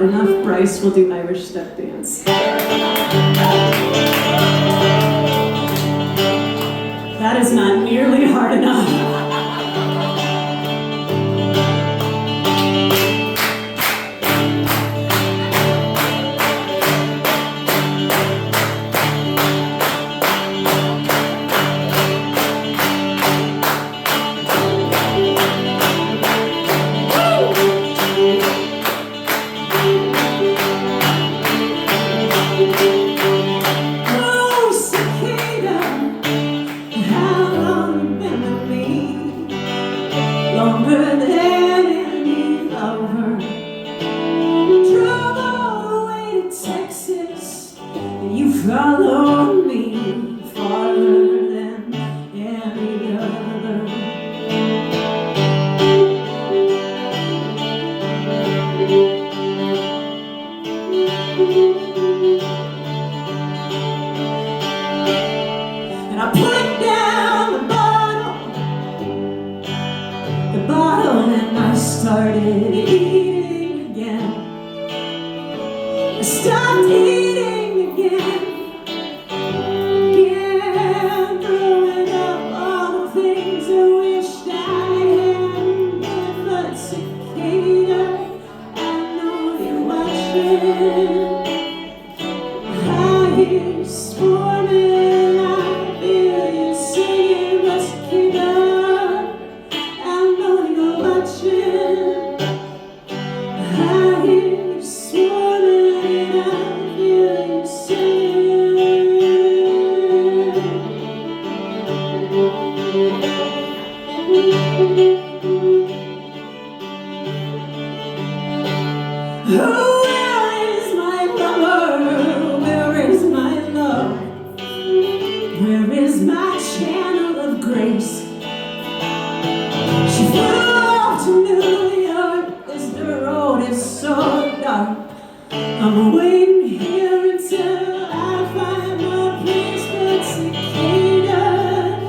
hard enough, Bryce will do Irish step dance. That is not nearly hard enough. Oh, Cicada, how long you been with me? Longer than any lover. Drove all the way to Texas, and you followed me farther than any other. And I put down the bottle, and I started eating again. I stopped eating again, throwing up all the things I wished I hadn't. But Cicada, I know you're watching. I hear you swarming, I feel you singing, but Cicada, I know you're watching. I hear you swarming, I feel you singing. Oh, where is my lover? Where is my love? Where is my channel of grace? She flew off to New York, 'cause the road is so dark. I'm waiting here until I find my place. But Cicada,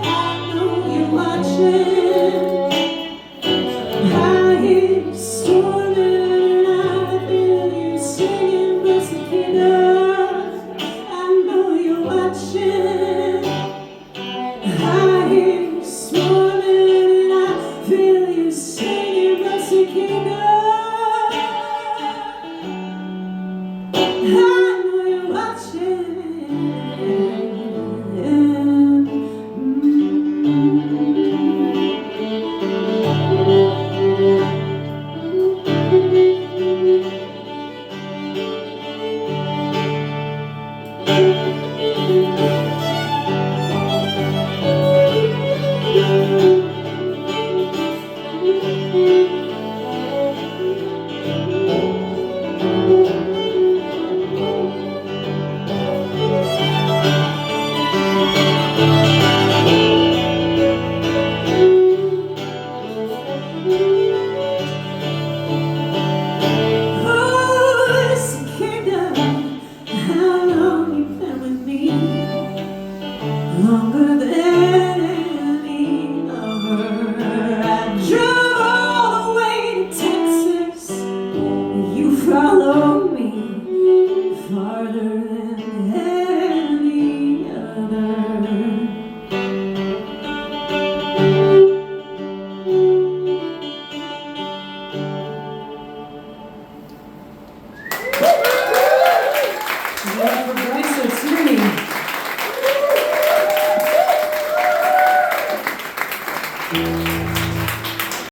I know you're watching. I hear you storming, I feel you singing. But Cicada, I know you're watching. I hear you swarming, I feel you singing. But Cicada, I know you're watching. Oh, Cicada, how long you been with me? Longer than any lover. I drove all the way to Texas, you followed me farther than any other. Give it up for Bryce O'Tierney.